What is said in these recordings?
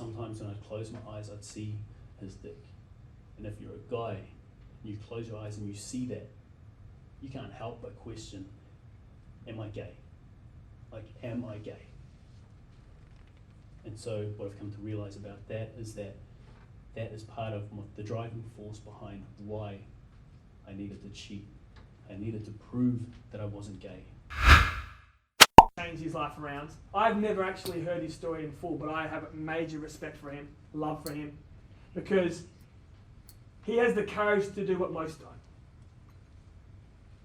sometimes when I'd close my eyes, I'd see his dick. And if you're a guy, you close your eyes and you see that, you can't help but question, am I gay? Like, am I gay? And so what I've come to realize about that is part of the driving force behind why I needed to cheat. I needed to prove that I wasn't gay. Changed his life around. I've never actually heard his story in full, but I have major respect for him, love for him, because he has the courage to do what most don't.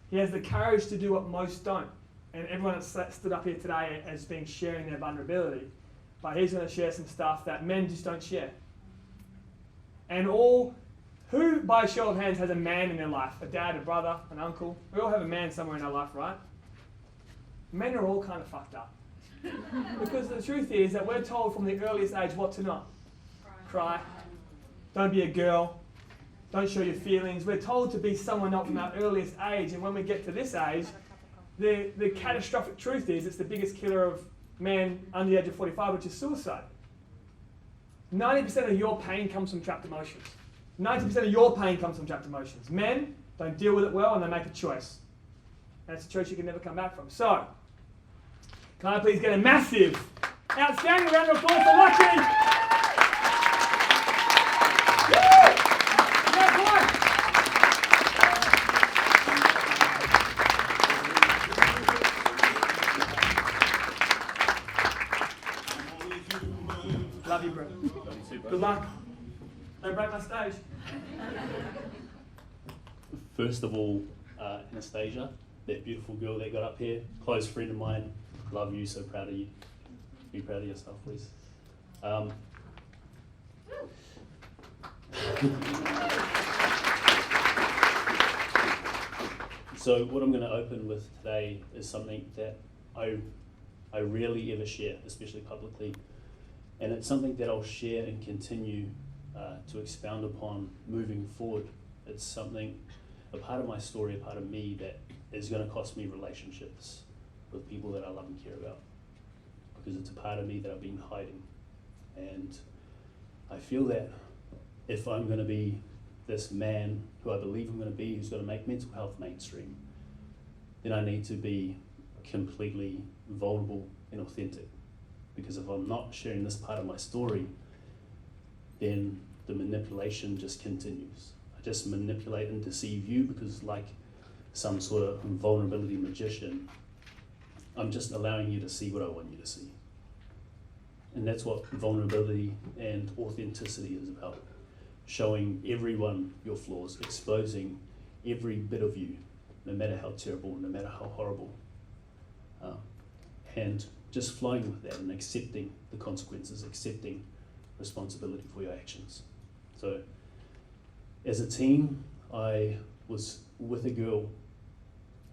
He has the courage to do what most don't. And everyone that's stood up here today has been sharing their vulnerability. But he's going to share some stuff that men just don't share. And who, by a show of hands, has a man in their life? A dad, a brother, an uncle? We all have a man somewhere in our life, right? Men are all kind of fucked up. Because the truth is that we're told from the earliest age what to not. Cry. Don't be a girl. Don't show your feelings. We're told to be someone else from our earliest age, and when we get to this age, the catastrophic truth is it's the biggest killer of men under the age of 45, which is suicide. 90% of your pain comes from trapped emotions. 90% of your pain comes from trapped emotions. Men don't deal with it well and they make a choice. That's a choice you can never come back from. So, can I please get a massive, outstanding round of applause for Lachie? Love you, bro. Good luck. Don't break my stage. First of all, Anastasia, that beautiful girl that got up here, close friend of mine, love you, so proud of you. Be proud of yourself, please. So what I'm going to open with today is something that I rarely ever share, especially publicly. And it's something that I'll share and continue to expound upon moving forward. It's something, a part of my story, a part of me that is going to cost me relationships with people that I love and care about. Because it's a part of me that I've been hiding. And I feel that if I'm going to be this man who I believe I'm going to be, who's going to make mental health mainstream, then I need to be completely vulnerable and authentic. Because if I'm not sharing this part of my story, then the manipulation just continues. I just manipulate and deceive you because, like some sort of vulnerability magician, I'm just allowing you to see what I want you to see. And that's what vulnerability and authenticity is about. Showing everyone your flaws, exposing every bit of you, no matter how terrible, no matter how horrible. And just flowing with that and accepting the consequences, accepting responsibility for your actions. So, as a teen, I was with a girl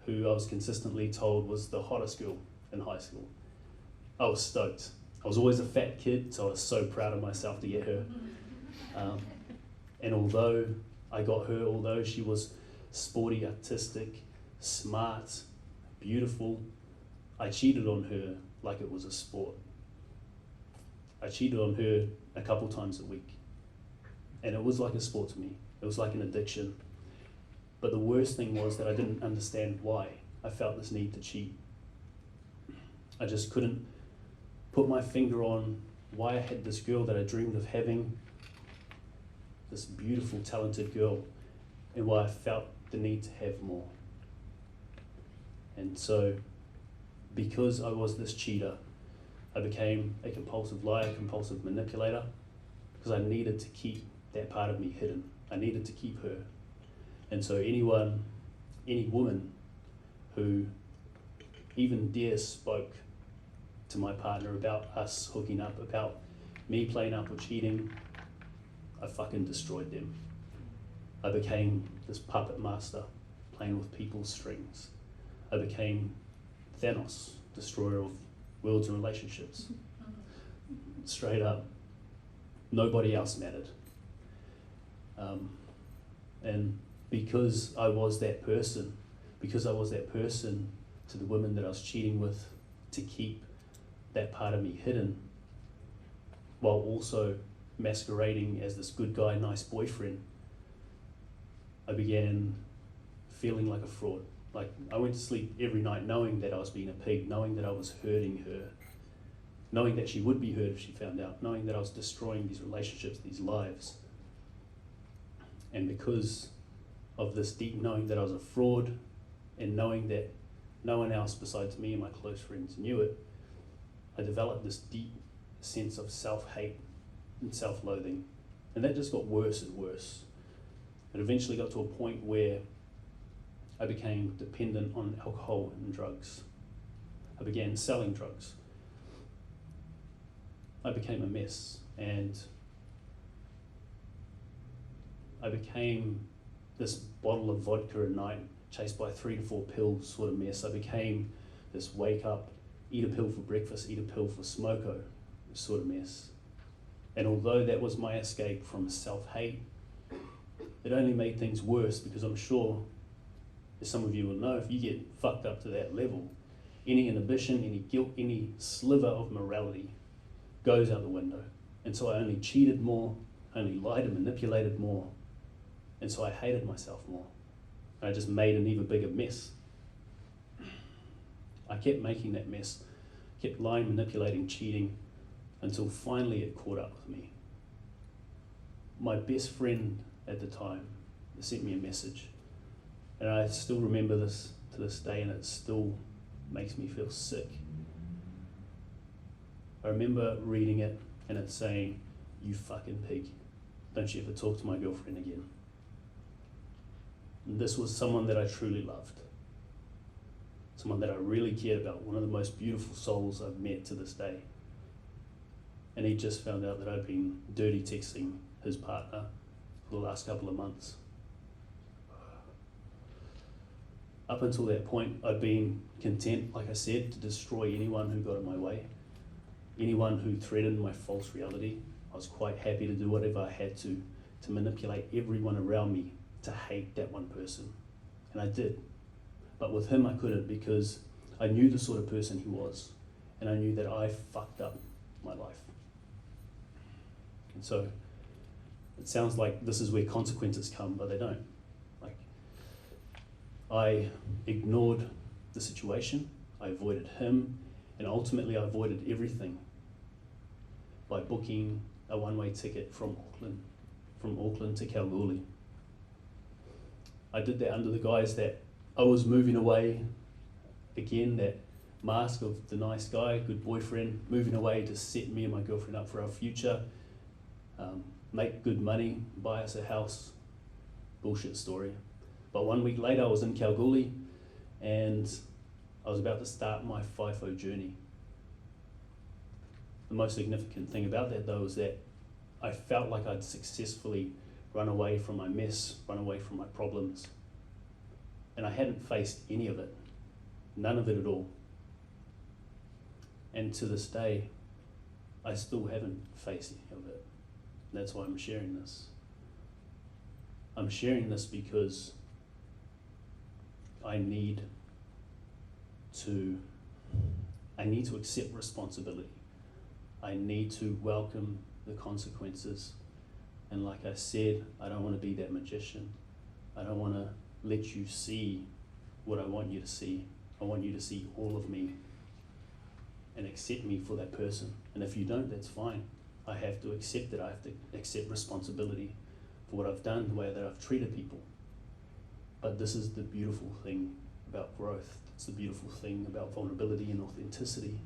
who I was consistently told was the hottest girl in high school. I was stoked. I was always a fat kid, so I was so proud of myself to get her. And although I got her, although she was sporty, artistic, smart, beautiful, I cheated on her like it was a sport. I cheated on her a couple times a week. And it was like a sport to me. It was like an addiction. But the worst thing was that I didn't understand why I felt this need to cheat. I just couldn't put my finger on why I had this girl that I dreamed of having, this beautiful, talented girl, and why I felt the need to have more. And so, because I was this cheater, I became a compulsive liar, compulsive manipulator, because I needed to keep that part of me hidden. I needed to keep her. And so any woman who even dare spoke to my partner about us hooking up, about me playing up or cheating, I fucking destroyed them. I became this puppet master, playing with people's strings. I became Thanos, destroyer of worlds and relationships. Straight up, nobody else mattered. And because I was that person to the women that I was cheating with to keep that part of me hidden, while also masquerading as this good guy, nice boyfriend, I began feeling like a fraud. Like, I went to sleep every night knowing that I was being a pig, knowing that I was hurting her, knowing that she would be hurt if she found out, knowing that I was destroying these relationships, these lives. And because of this deep knowing that I was a fraud, and knowing that no one else besides me and my close friends knew it, I developed this deep sense of self-hate and self-loathing. And that just got worse and worse. It eventually got to a point where I became dependent on alcohol and drugs. I began selling drugs. I became a mess, and I became this bottle of vodka a night chased by 3 to 4 pills sort of mess. I became this wake up, eat a pill for breakfast, eat a pill for smoko sort of mess. And although that was my escape from self-hate, it only made things worse, because I'm sure, as some of you will know, if you get fucked up to that level, any inhibition, any guilt, any sliver of morality goes out the window. And so I only cheated more, only lied and manipulated more, and so I hated myself more. And I just made an even bigger mess. I kept making that mess, kept lying, manipulating, cheating, until finally it caught up with me. My best friend at the time sent me a message, and I still remember this to this day, and it still makes me feel sick. I remember reading it, and it's saying, "You fucking pig, don't you ever talk to my girlfriend again." And this was someone that I truly loved, someone that I really cared about, one of the most beautiful souls I've met to this day. And he just found out that I'd been dirty texting his partner for the last couple of months. Up until that point, I'd been content, like I said, to destroy anyone who got in my way, anyone who threatened my false reality. I was quite happy to do whatever I had to manipulate everyone around me to hate that one person. And I did. But with him I couldn't, because I knew the sort of person he was, and I knew that I fucked up my life. And so it sounds like this is where consequences come, but they don't. Like, I ignored the situation, I avoided him, and ultimately I avoided everything by booking a one-way ticket from Auckland to Kalgoorlie. I did that under the guise that I was moving away, again, that mask of the nice guy, good boyfriend, moving away to set me and my girlfriend up for our future, make good money, buy us a house. Bullshit story. But 1 week later I was in Kalgoorlie, and I was about to start my FIFO journey. The most significant thing about that, though, is that I felt like I'd successfully run away from my mess, run away from my problems. And I hadn't faced any of it, none of it at all. And to this day, I still haven't faced any of it. That's why I'm sharing this. I'm sharing this because I need to accept responsibility. I need to welcome the consequences. And like I said, I don't want to be that magician. I don't want to let you see what I want you to see. I want you to see all of me and accept me for that person. And if you don't, that's fine. I have to accept it. I have to accept responsibility for what I've done, the way that I've treated people. But this is the beautiful thing about growth. It's the beautiful thing about vulnerability and authenticity,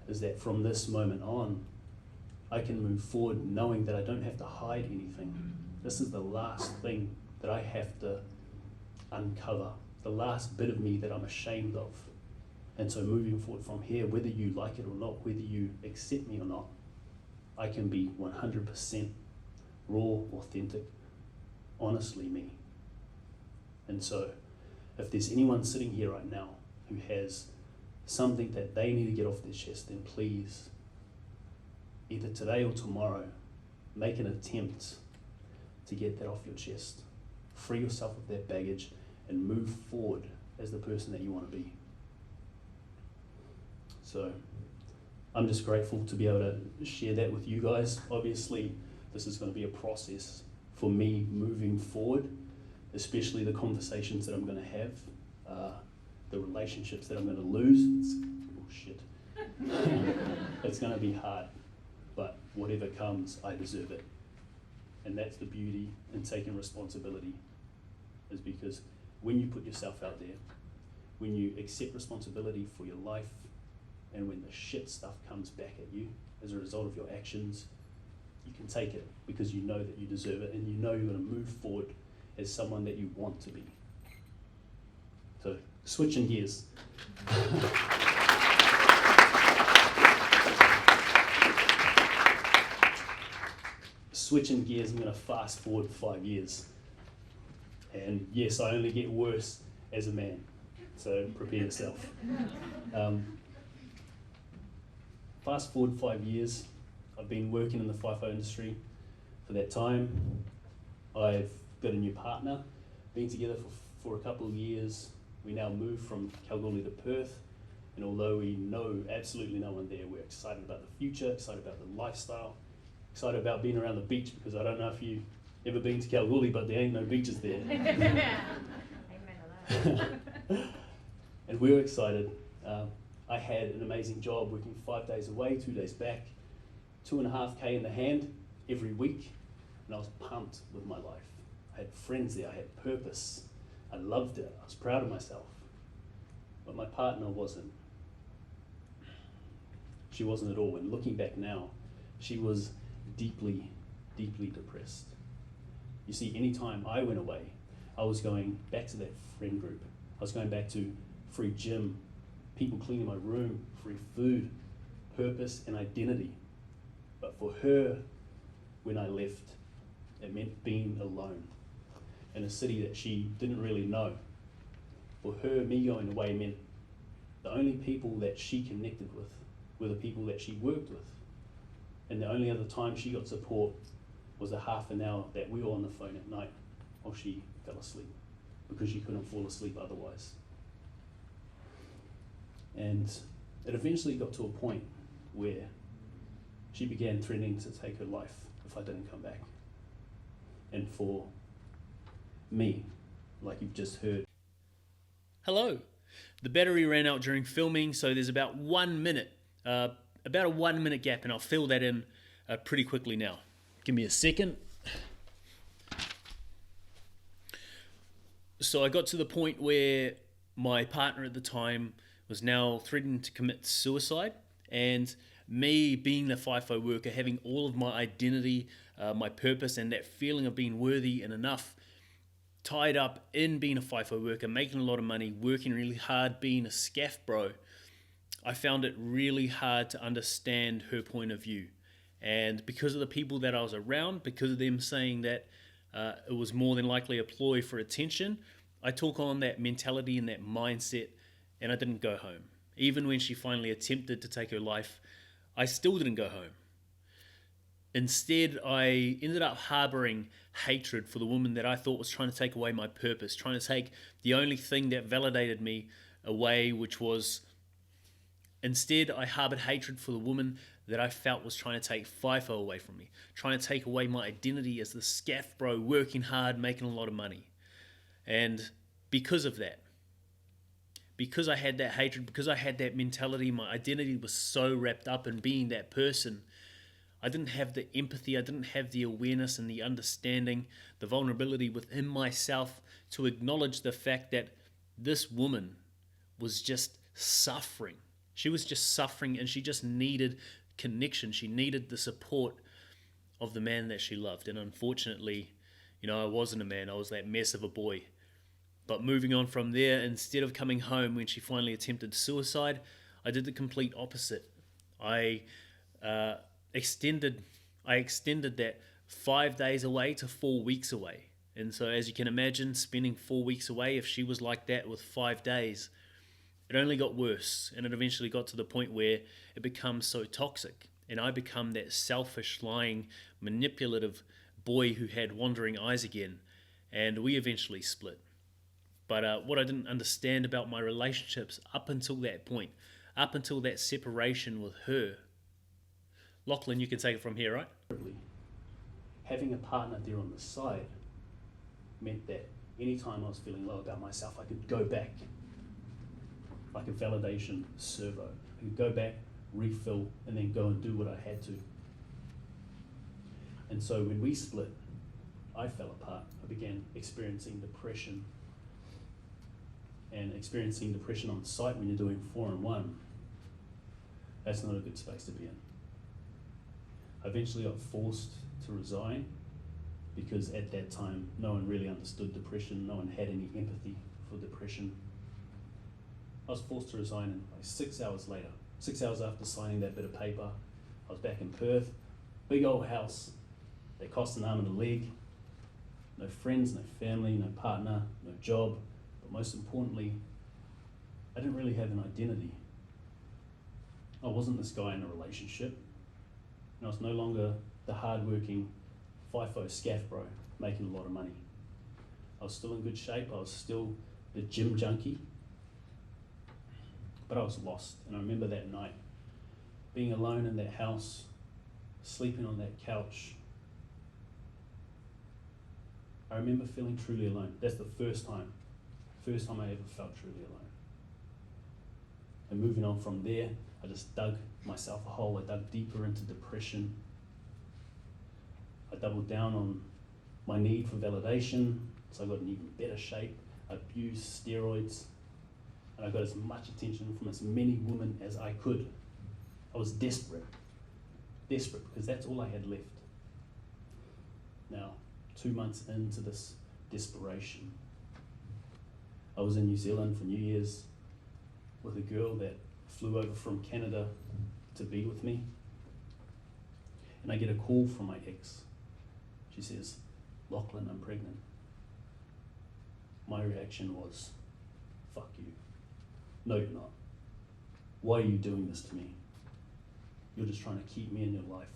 is that from this moment on, I can move forward knowing that I don't have to hide anything. This is the last thing that I have to uncover, the last bit of me that I'm ashamed of. And so moving forward from here, whether you like it or not, whether you accept me or not, I can be 100% raw, authentic, honestly me. And so if there's anyone sitting here right now who has something that they need to get off their chest, then please, either today or tomorrow, make an attempt to get that off your chest. Free yourself of that baggage and move forward as the person that you want to be. So I'm just grateful to be able to share that with you guys. Obviously, this is going to be a process for me moving forward, especially the conversations that I'm going to have, the relationships that I'm going to lose. It's going to be hard, but whatever comes, I deserve it. And that's the beauty in taking responsibility, is because when you put yourself out there, when you accept responsibility for your life, and when the shit stuff comes back at you as a result of your actions, you can take it because you know that you deserve it, and you know you're going to move forward as someone that you want to be. So, switching gears. Switching gears, I'm going to fast forward 5 years. And yes, I only get worse as a man, so prepare yourself. Fast forward 5 years, I've been working in the FIFO industry for that time. I've got a new partner, been together for a couple of years. We now moved from Kalgoorlie to Perth, and although we know absolutely no one there, we're excited about the future, excited about the lifestyle, excited about being around the beach, because I don't know if you've ever been to Kalgoorlie, but there ain't no beaches there. And we were excited. I had an amazing job working 5 days away, 2 days back, 2.5K in the hand every week, and I was pumped with my life. I had friends there, I had purpose, I loved it, I was proud of myself. But my partner wasn't. She wasn't at all, and looking back now, she was deeply, deeply depressed. You see, anytime I went away, I was going back to that friend group. I was going back to free gym, people cleaning my room, free food, purpose and identity. But for her, when I left, it meant being alone in a city that she didn't really know. For her, me going away meant the only people that she connected with were the people that she worked with. And the only other time she got support was a half an hour that we were on the phone at night while she fell asleep, because she couldn't fall asleep otherwise. And it eventually got to a point where she began threatening to take her life if I didn't come back. And for me, like you've just heard. Hello. The battery ran out during filming, so there's about 1 minute, about a 1 minute gap, and I'll fill that in pretty quickly now. Give me a second. So I got to the point where my partner at the time was now threatening to commit suicide, and me being the FIFO worker, having all of my identity, my purpose, and that feeling of being worthy and enough tied up in being a FIFO worker, making a lot of money, working really hard, being a scaff bro, I found it really hard to understand her point of view. And because of the people that I was around, because of them saying that it was more than likely a ploy for attention, I took on that mentality and that mindset, and I didn't go home. Even when she finally attempted to take her life, I still didn't go home. Instead, I ended up harboring hatred for the woman that I thought was trying to take away my purpose, trying to take the only thing that validated me away, which was, instead, I harbored hatred for the woman that I felt was trying to take FIFO away from me, trying to take away my identity as the scaff bro, working hard, making a lot of money. And because of that, because I had that hatred, because I had that mentality, my identity was so wrapped up in being that person, I didn't have the empathy, I didn't have the awareness and the understanding, the vulnerability within myself to acknowledge the fact that this woman was just suffering. She was just suffering, and she just needed connection. She needed the support of the man that she loved. And unfortunately, I wasn't a man. I was that mess of a boy. But moving on from there, instead of coming home when she finally attempted suicide, I did the complete opposite. I extended that 5 days away to 4 weeks away. And so, as you can imagine, spending 4 weeks away, if she was like that with 5 days, it only got worse, and it eventually got to the point where it becomes so toxic, and I become that selfish, lying, manipulative boy who had wandering eyes again, and we eventually split. But what I didn't understand about my relationships up until that point, up until that separation with her. Lachlan, you can take it from here, right? Having a partner there on the side meant that anytime I was feeling low about myself, I could go back, like a validation servo. I could go back, refill, and then go and do what I had to. And so when we split, I fell apart. I began experiencing depression. And experiencing depression on site when you're doing 4 and 1, that's not a good space to be in. I eventually got forced to resign because at that time, no one really understood depression. No one had any empathy for depression. I was forced to resign, and like 6 hours later, 6 hours after signing that bit of paper, I was back in Perth, big old house that cost an arm and a leg, no friends, no family, no partner, no job, but most importantly, I didn't really have an identity. I wasn't this guy in a relationship, and I was no longer the hard-working FIFO scaff bro making a lot of money. I was still in good shape, I was still the gym junkie, but I was lost. And I remember that night, being alone in that house, sleeping on that couch. I remember feeling truly alone. That's the first time I ever felt truly alone. And moving on from there, I just dug myself a hole. I dug deeper into depression. I doubled down on my need for validation, so I got in even better shape. I abused steroids, and I got as much attention from as many women as I could. I was desperate, because that's all I had left. Now, 2 months into this desperation, I was in New Zealand for New Year's with a girl that flew over from Canada to be with me, and I get a call from my ex. She says, "Lachlan, I'm pregnant." My reaction was, "Fuck you. No, you're not. Why are you doing this to me? You're just trying to keep me in your life.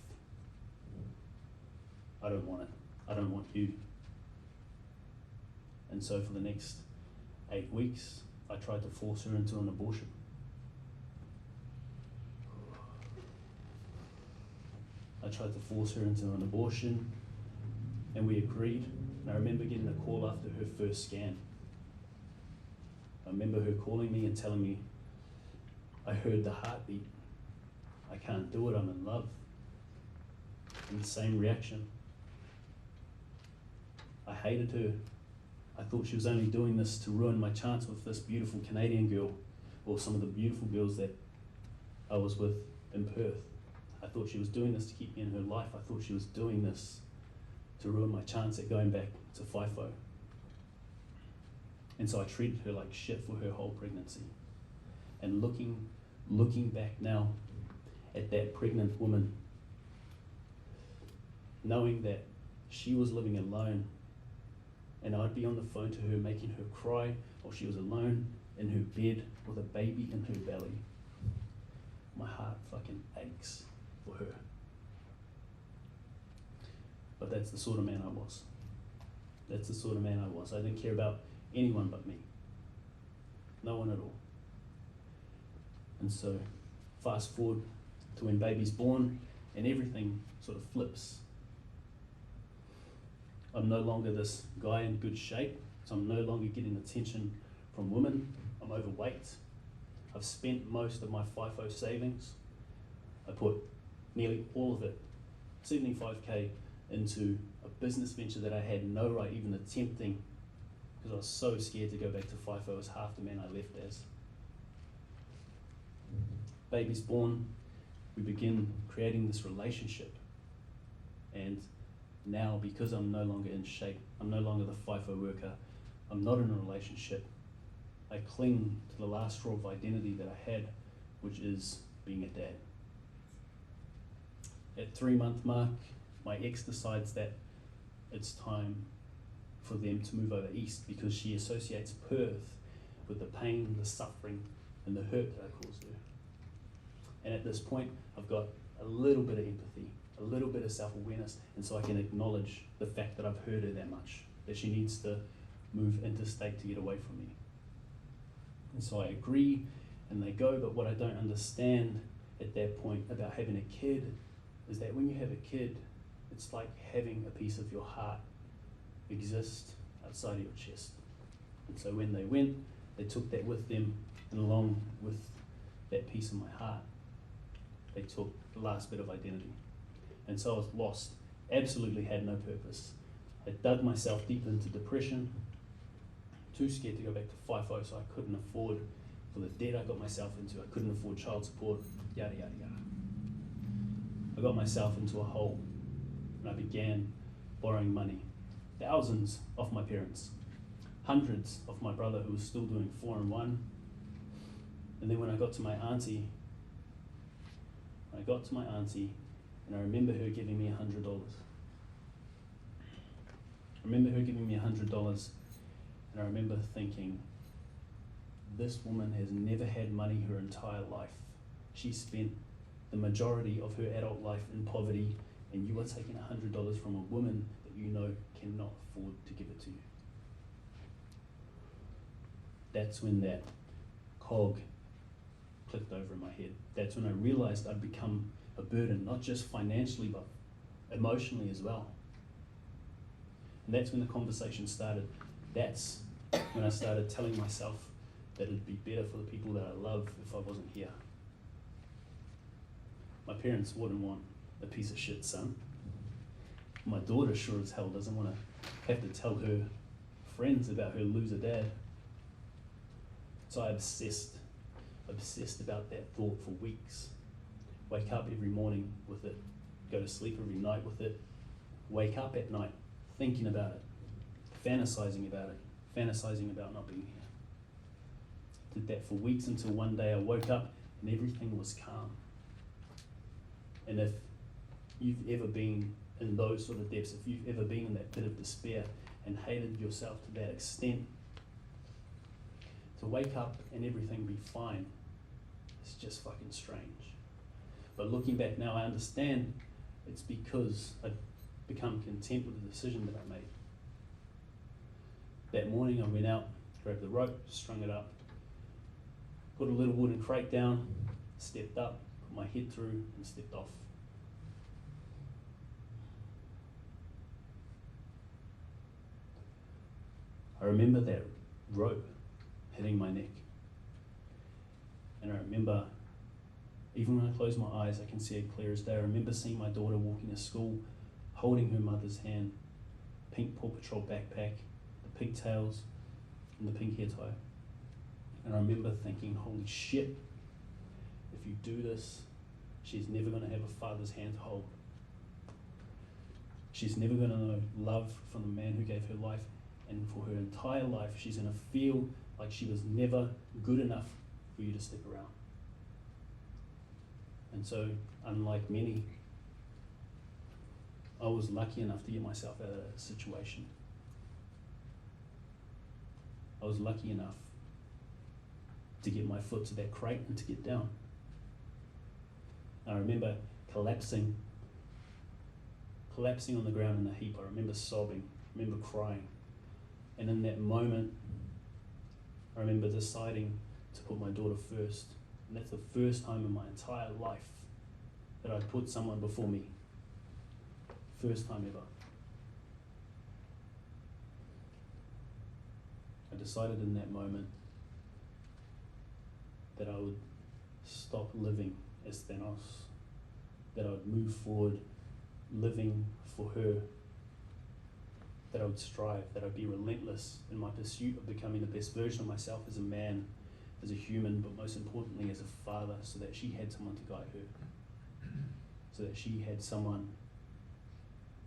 I don't want it. I don't want you." And so for the next 8 weeks, I tried to force her into an abortion. And we agreed. And I remember getting a call after her first scan. I remember her calling me and telling me, "I heard the heartbeat. I can't do it, I'm in love." And the same reaction. I hated her. I thought she was only doing this to ruin my chance with this beautiful Canadian girl, or some of the beautiful girls that I was with in Perth. I thought she was doing this to keep me in her life. I thought she was doing this to ruin my chance at going back to FIFO. And so I treated her like shit for her whole pregnancy. And looking back now at that pregnant woman, knowing that she was living alone, and I'd be on the phone to her making her cry while she was alone in her bed with a baby in her belly, my heart fucking aches for her. But that's the sort of man I was. I didn't care about anyone but me. No one at all. And so, fast forward to when baby's born, and everything sort of flips. I'm no longer this guy in good shape, so I'm no longer getting attention from women. I'm overweight. I've spent most of my FIFO savings. I put nearly all of it, 75k, into a business venture that I had no right even attempting, because I was so scared to go back to FIFO as half the man I left as. Baby's born, we begin creating this relationship, and now, because I'm no longer in shape, I'm no longer the FIFO worker, I'm not in a relationship, I cling to the last straw of identity that I had, which is being a dad. At 3-month mark, my ex decides that it's time for them to move over east, because she associates Perth with the pain, the suffering, and the hurt that I caused her. And at this point, I've got a little bit of empathy, a little bit of self-awareness, and so I can acknowledge the fact that I've hurt her that much, that she needs to move interstate to get away from me. And so I agree, and they go. But what I don't understand at that point about having a kid is that when you have a kid, it's like having a piece of your heart exist outside of your chest. And so when they went, they took that with them, and along with that piece of my heart, they took the last bit of identity. And so I was lost, absolutely had no purpose. I dug myself deep into depression, too scared to go back to FIFO, so I couldn't afford for the debt I got myself into. I couldn't afford child support, yada, yada, yada. I got myself into a hole, and I began borrowing money, thousands off my parents, hundreds off my brother who was still doing 4 and 1. And then when I got to my auntie, and I remember her giving me $100. I remember her giving me $100, and I remember thinking, this woman has never had money her entire life. She spent the majority of her adult life in poverty, and you are taking $100 from a woman that you know cannot afford to give it to you. That's when that cog clicked over in my head. That's when I realized I'd become a burden, not just financially, but emotionally as well. And that's when the conversation started. That's when I started telling myself that it'd be better for the people that I love if I wasn't here. My parents wouldn't want a piece of shit son. My daughter sure as hell doesn't want to have to tell her friends about her loser dad. So I obsessed about that thought for weeks. Wake up every morning with it, go to sleep every night with it, wake up at night thinking about it, fantasizing about not being here. Did that for weeks until one day I woke up and everything was calm. And if you've ever been in those sort of depths, if you've ever been in that pit of despair and hated yourself to that extent, to wake up and everything be fine, it's just fucking strange. But looking back now, I understand it's because I'd become content with the decision that I made. That morning I went out, grabbed the rope, strung it up, put a little wooden crate down, stepped up, put my head through and stepped off. I remember that rope hitting my neck. And I remember, even when I close my eyes, I can see it clear as day. I remember seeing my daughter walking to school, holding her mother's hand, pink Paw Patrol backpack, the pigtails, and the pink hair tie. And I remember thinking, holy shit, if you do this, she's never going to have a father's hand to hold. She's never going to know love from the man who gave her life. And for her entire life, she's going to feel like she was never good enough for you to stick around. And so, unlike many, I was lucky enough to get myself out of that situation. I was lucky enough to get my foot to that crate and to get down. I remember collapsing on the ground in a heap. I remember sobbing, I remember crying. And in that moment, I remember deciding to put my daughter first. And that's the first time in my entire life that I'd put someone before me. First time ever. I decided in that moment that I would stop living as Thanos, that I would move forward living for her, that I would strive, that I'd be relentless in my pursuit of becoming the best version of myself as a man, as a human, but most importantly as a father, so that she had someone to guide her, so that she had someone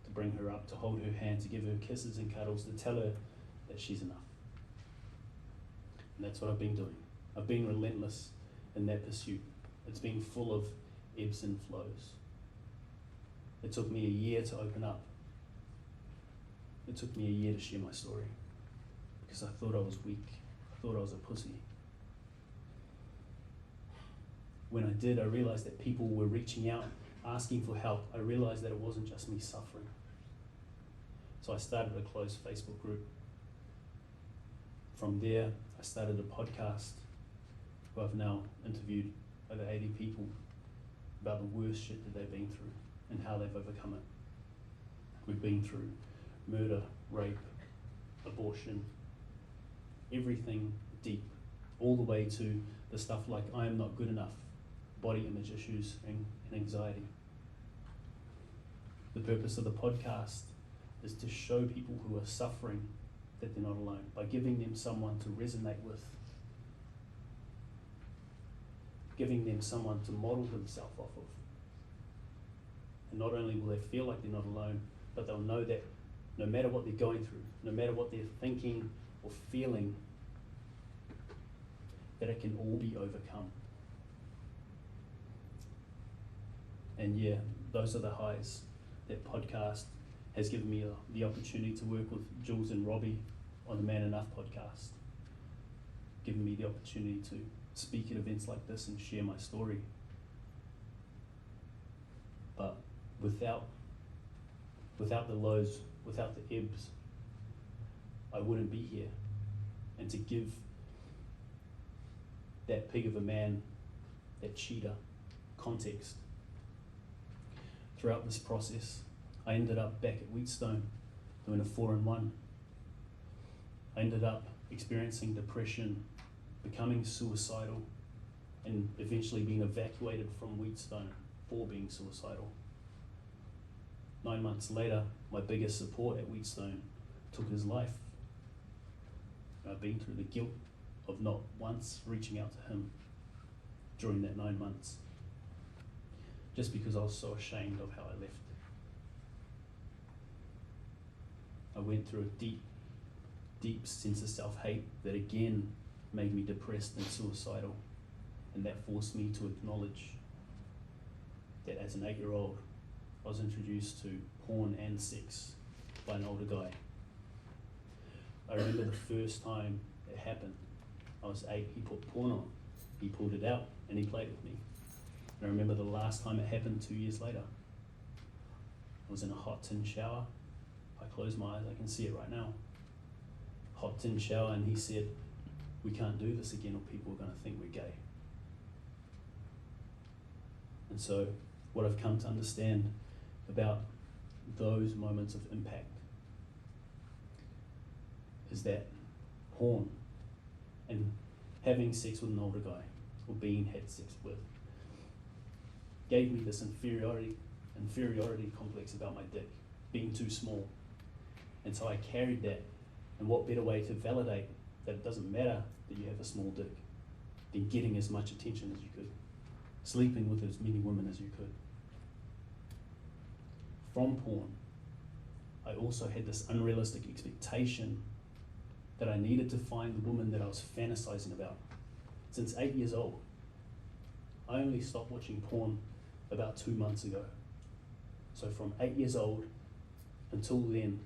to bring her up, to hold her hand, to give her kisses and cuddles, to tell her that she's enough. And that's what I've been doing. I've been relentless in that pursuit. It's been full of ebbs and flows. It took me a year to open up. It took me a year to share my story because I thought I was weak. I thought I was a pussy. When I did, I realized that people were reaching out, asking for help. I realized that it wasn't just me suffering. So I started a closed Facebook group. From there, I started a podcast who I've now interviewed over 80 people about the worst shit that they've been through and how they've overcome it. We've been through murder, rape, abortion, everything deep, all the way to the stuff like I am not good enough, body image issues, and anxiety. The purpose of the podcast is to show people who are suffering that they're not alone, by giving them someone to resonate with, giving them someone to model themselves off of. And not only will they feel like they're not alone, but they'll know that no matter what they're going through, no matter what they're thinking or feeling, that it can all be overcome. And yeah, those are the highs. That podcast has given me the opportunity to work with Jules and Robbie on the Man Enough podcast, given me the opportunity to speak at events like this and share my story. But without the lows, without the ebbs, I wouldn't be here. And to give that pig of a man, that cheater, context. Throughout this process, I ended up back at Wheatstone doing a 4-in-1. I ended up experiencing depression, becoming suicidal, and eventually being evacuated from Wheatstone for being suicidal. 9 months later, my biggest support at Wheatstone took his life. And I've been through the guilt of not once reaching out to him during that 9 months, just because I was so ashamed of how I left. I went through a deep, deep sense of self-hate that again made me depressed and suicidal, and that forced me to acknowledge that as an 8-year-old, I was introduced to porn and sex by an older guy. I remember the first time it happened. I was 8, he put porn on, he pulled it out, and he played with me. And I remember the last time it happened 2 years later. I was in a hot tin shower. I closed my eyes, I can see it right now. Hot tin shower, and he said, "We can't do this again or people are going to think we're gay." And so what I've come to understand about those moments of impact is that porn and having sex with an older guy, or being had sex with, gave me this inferiority complex about my dick being too small. And so I carried that, and what better way to validate that it doesn't matter that you have a small dick than getting as much attention as you could, sleeping with as many women as you could. From porn, I also had this unrealistic expectation that I needed to find the woman that I was fantasizing about. Since 8 years old, I only stopped watching porn about 2 months ago. So from 8 years old until then,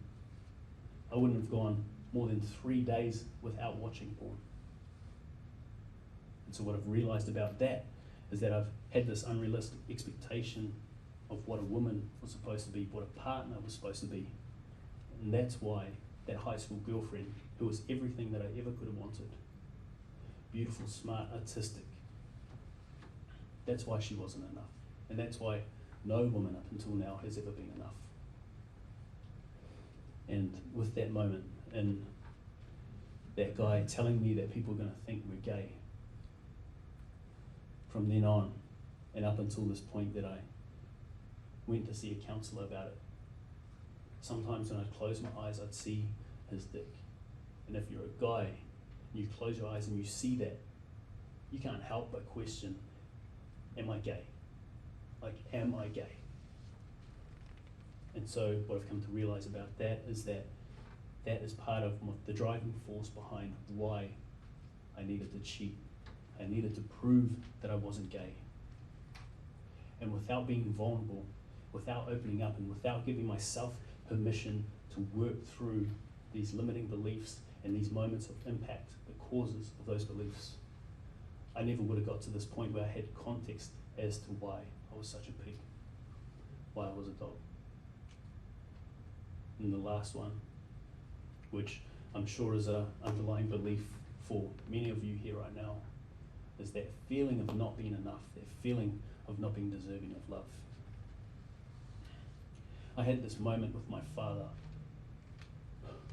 I wouldn't have gone more than 3 days without watching porn. And so what I've realized about that is that I've had this unrealistic expectation of what a woman was supposed to be, what a partner was supposed to be. And that's why that high school girlfriend, who was everything that I ever could have wanted, beautiful, smart, artistic, that's why she wasn't enough. And that's why no woman up until now has ever been enough. And with that moment, and that guy telling me that people are going to think we're gay, from then on, and up until this point that I went to see a counsellor about it, sometimes when I'd close my eyes, I'd see his dick. And if you're a guy, and you close your eyes and you see that, you can't help but question, am I gay? Like, am I gay? And so what I've come to realize about that is that is part of the driving force behind why I needed to cheat. I needed to prove that I wasn't gay. And without being vulnerable, without opening up, and without giving myself permission to work through these limiting beliefs and these moments of impact, the causes of those beliefs, I never would have got to this point where I had context as to why I was such a pig, why I was a dog. And the last one, which I'm sure is an underlying belief for many of you here right now, is that feeling of not being enough, that feeling of not being deserving of love. I had this moment with my father,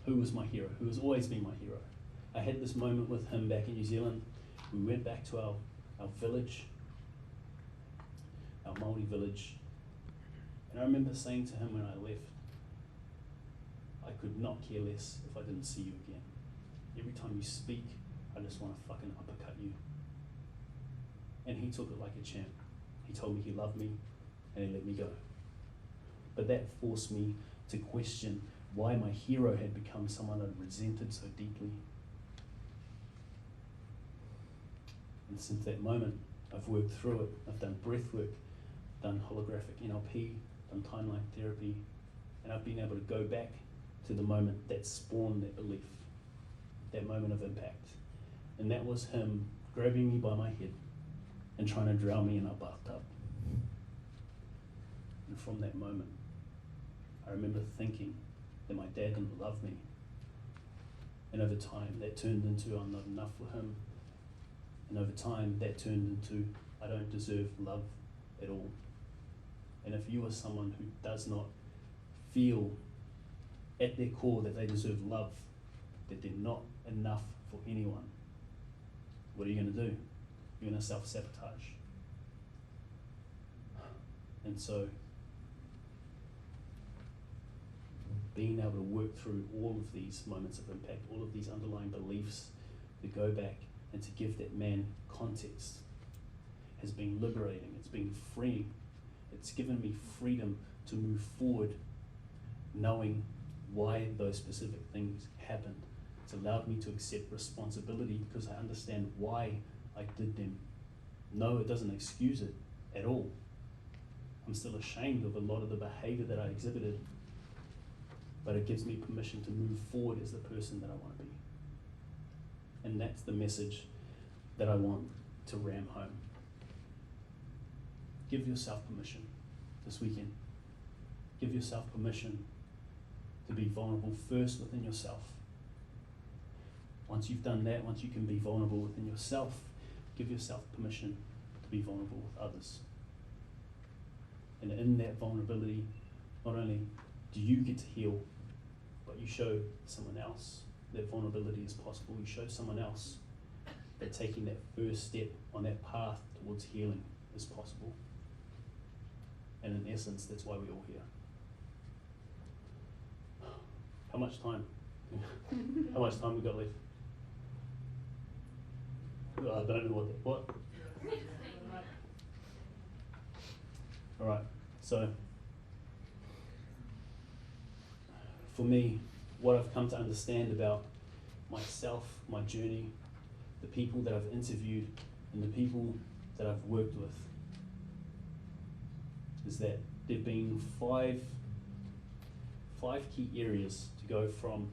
who was my hero, who has always been my hero. I had this moment with him back in New Zealand. We went back to our village, our Māori village, and I remember saying to him when I left, I could not care less if I didn't see you again. Every time you speak, I just want to fucking uppercut you. And he took it like a champ. He told me he loved me, and he let me go. But that forced me to question why my hero had become someone I resented so deeply. And since that moment, I've worked through it. I've done breath work, done holographic NLP, done timeline therapy, and I've been able to go back to the moment that spawned that belief, that moment of impact. And that was him grabbing me by my head and trying to drown me in a bathtub. And from that moment, I remember thinking that my dad didn't love me. And over time, that turned into I'm not enough for him. And over time, that turned into I don't deserve love at all. And if you are someone who does not feel at their core that they deserve love, that they're not enough for anyone, what are you going to do? You're going to self-sabotage. And so, being able to work through all of these moments of impact, all of these underlying beliefs, to go back and to give that man context has been liberating, it's been freeing. It's given me freedom to move forward knowing why those specific things happened. It's allowed me to accept responsibility because I understand why I did them. No, it doesn't excuse it at all. I'm still ashamed of a lot of the behavior that I exhibited, but it gives me permission to move forward as the person that I want to be. And that's the message that I want to ram home. Give yourself permission this weekend. Give yourself permission to be vulnerable first within yourself. Once you've done that, once you can be vulnerable within yourself, give yourself permission to be vulnerable with others. And in that vulnerability, not only do you get to heal, but you show someone else that vulnerability is possible. You show someone else that taking that first step on that path towards healing is possible. And in essence, that's why we're all here. How much time? How much time we got left? I don't know what. All right, so for me, what I've come to understand about myself, my journey, the people that I've interviewed, and the people that I've worked with, is that there have been five key areas to go from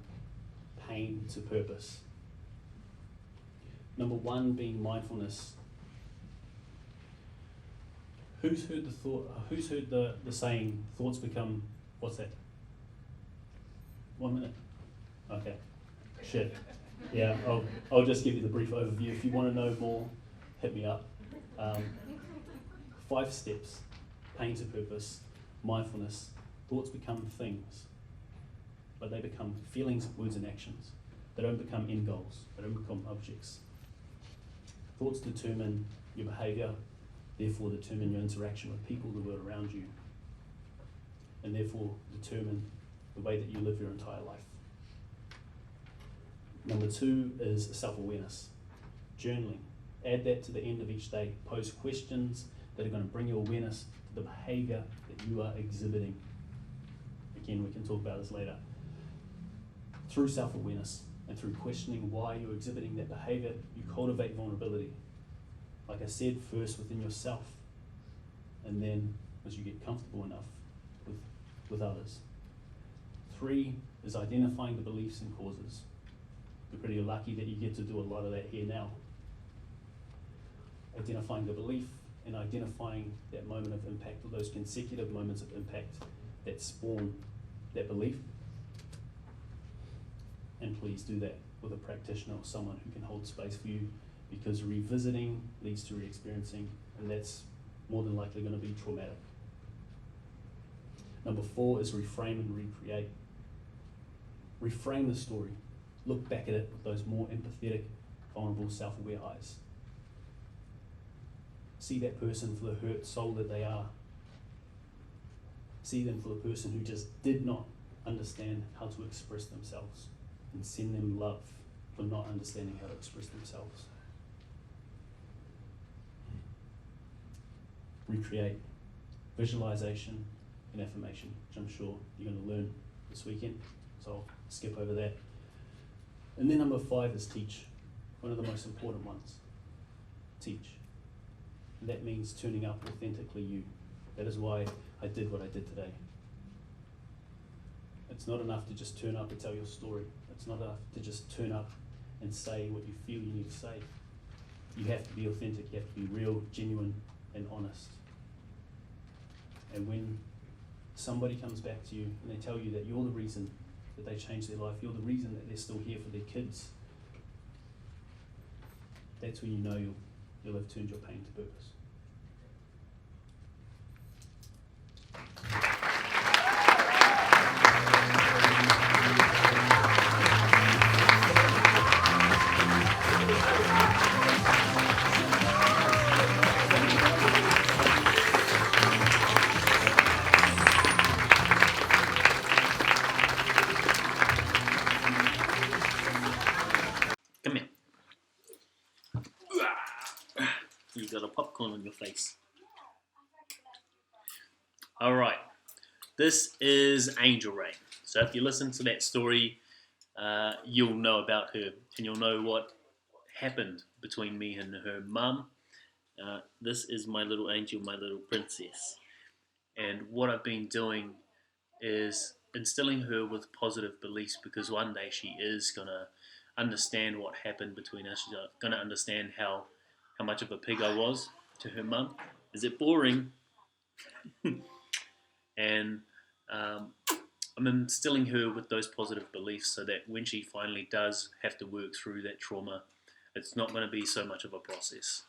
pain to purpose. Number one being mindfulness. Who's heard the saying, thoughts become, what's that? 1 minute? Okay, shit. Yeah, I'll just give you the brief overview. If you want to know more, hit me up. 5 steps, pain to purpose, mindfulness. Thoughts become things, but they become feelings, words, and actions. They don't become end goals. They don't become objects. Thoughts determine your behavior, therefore determine your interaction with people, the world around you, and therefore determine the way that you live your entire life. Number 2 is self-awareness, journaling. Add that to the end of each day. Pose questions that are going to bring your awareness to the behavior that you are exhibiting. Again, we can talk about this later. Through self-awareness and through questioning why you're exhibiting that behavior, you cultivate vulnerability. Like I said, first within yourself, and then as you get comfortable enough with others. 3 is identifying the beliefs and causes. You're pretty lucky that you get to do a lot of that here now. Identifying the belief and identifying that moment of impact, or those consecutive moments of impact that spawn that belief. And please do that with a practitioner or someone who can hold space for you, because revisiting leads to re-experiencing, and that's more than likely going to be traumatic. Number 4 is reframe and recreate. Reframe the story. Look back at it with those more empathetic, vulnerable, self-aware eyes. See that person for the hurt soul that they are. See them for the person who just did not understand how to express themselves, and send them love for not understanding how to express themselves. Recreate. Visualization and affirmation, which I'm sure you're going to learn this weekend, so I'll skip over that. And then number 5 is teach, one of the most important ones. Teach. And that means turning up authentically you. That is why I did what I did today. It's not enough to just turn up and tell your story. It's not enough to just turn up and say what you feel you need to say. You have to be authentic, you have to be real, genuine, and honest. And when somebody comes back to you and they tell you that you're the reason that they changed their life, you're the reason that they're still here for their kids, that's when you know you'll have turned your pain to purpose. Come here. You got a popcorn on your face. Alright, this is Angel Ray. So if you listen to that story, you'll know about her, and you'll know what happened between me and her mum. This is my little angel, my little princess. And what I've been doing is instilling her with positive beliefs, because one day she is going to understand what happened between us. She's going to understand how much of a pig I was to her mum. Is it boring? And I'm instilling her with those positive beliefs so that when she finally does have to work through that trauma, it's not going to be so much of a process.